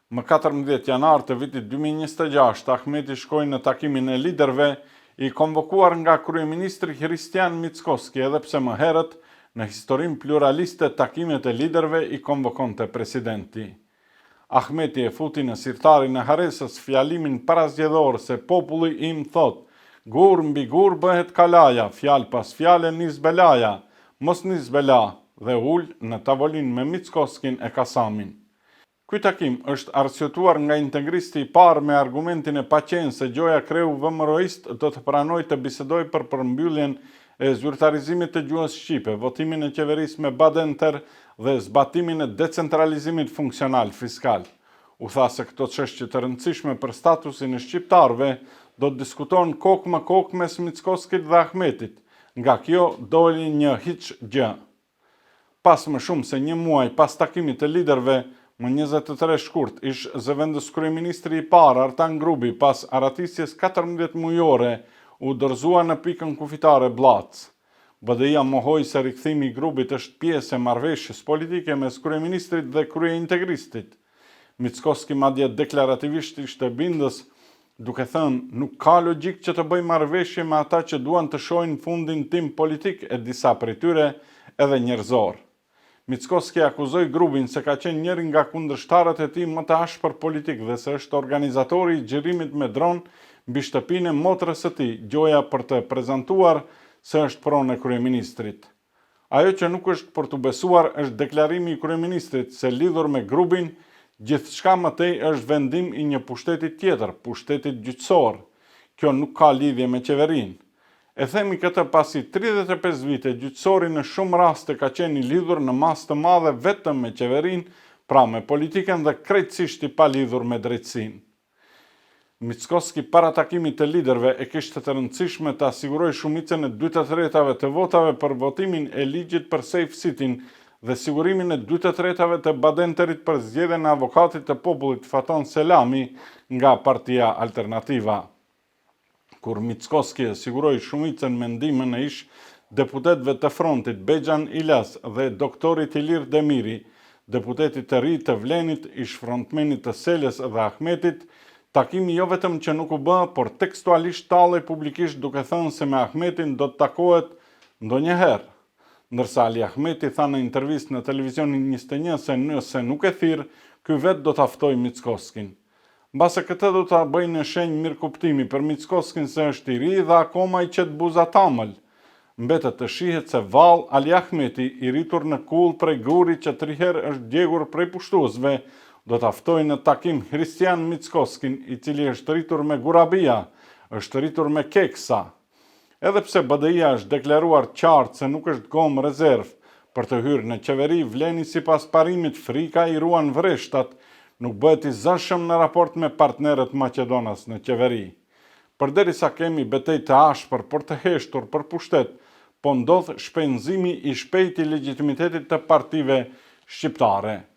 Më 14 janar të vitit 2026, Ahmeti shkoi në takimin e liderëve i konvokuar nga kryeministri Hristian Mickoski, edhe pse më herët në historinë pluraliste takimet e liderëve i konvokonte presidenti. Ahmeti e futi në sirtarin e Haresës fjalimin parazgjedhor se populli im thot: gur mbi gur bëhet kalaja, fjalë pas fjale nis belaja, mos nis bela, dhe ul në tavolin me Mickoskin e Kasamin. Ky takim është arsyetuar nga integristi i parë me argumentin e paqen se Gjoja Kreu VMRO-ist do të pranoj të bisedoj për përmbylljen e zyrtarizimit të gjuhës shqipe, votimin e qeverisë me badenter dhe zbatimin e decentralizimit funksional fiskal. U tha se këto çështje të rëndësishme për statusin e shqiptarëve do të diskutohen kokë më kokë mes Mickoskit dhe Ahmetit, nga kjo doli një hiç gjë. Pas më shumë se një muaj pas takimit të liderëve, më 23 shkurt, ish zëvendës kryeministri i parë Artan Grubi pas aratisjes 14 mujore u dorëzua në pikën kufitare Blac. BDI-ja mohoi se rikthimi i Grubit është pjesë e marrëveshjes politike mes kryeministrit dhe kryeintegristit. Mickoski madje deklarativisht ishte bindës, duke thënë nuk ka logjik që të bëj marrëveshje me ata që duan të shohin fundin tim politik e disa prej tyre edhe njerëzor. Mickoski akuzoi Grubin se ka qenë njëri nga kundërshtarët e tij më të ashpër politik dhe se është organizatori i xhirimit me dron mbi shtëpinë e motrës së tij, Gjoja për të prezantuar se është pronë e kryeministrit. Ajo që nuk është për të besuar është deklarimi i kryeministrit se lidhur me Grubin, gjithçka më tej është vendim i një pushteti tjetër, pushtetit gjyqësor. Kjo nuk ka lidhje me qeverinë. E themi këtë pasi 35 vite gjyqësori në shumë raste ka qenë i lidhur në masë të madhe vetëm me qeverinë, pra me politikën dhe krejtësisht i palidhur me drejtësinë. Mickoski para takimit të liderëve e kishte të rëndësishme të asigurojë shumicën e 2/3 të votave për votimin e ligjit për safe sitting dhe sigurimin e 2/3 të badenterit për zgjedhjen e avokatit të popullit Faton Selami nga Partia Alternativa. Kur Mickoski e siguroi shumicën me ndihmën e ish deputetëve të Frontit Bexhan Ilas dhe doktorit Ilir Demiri, deputetit të ri të Vlenit, ish frontmenit të Seles dhe Ahmetit, takimi jo vetëm që nuk u bë, por tekstualisht tallej publikisht duke thënë se me Ahmetin do të takohet ndonjëherë. Ndërsa Ali Ahmeti tha në intervistë në televizionin 21 se nëse nuk e thirr, ky vetë do ta ftojë Mickoskin. Mbase këtë do ta bëjnë në shenjë mirëkuptimi për Mickoskin se është i ri dhe akoma i qet buza tamël. Mbetet të shihet se vallë Ali Ahmeti, i rritur në kull prej gurit që 3 herë është djegur prej pushtuesve, do ta ftojë në takim Hristian Mickoskin, i cili është rritur me gurabia, është rritur me keksa. Edhe pse BDI-ja është deklaruar qartë se nuk është gomë rezervë për të hyrë në qeveri, Vleni sipas parimit frika i ruan vreshtat, nuk bëhet i zëshëm në raport me partnerët Maqedonas në qeveri. Përderisa kemi betejë të ashpër për të heshtur për pushtet, po ndodh shpenzimi i shpejtë i legitimitetit të partive shqiptare.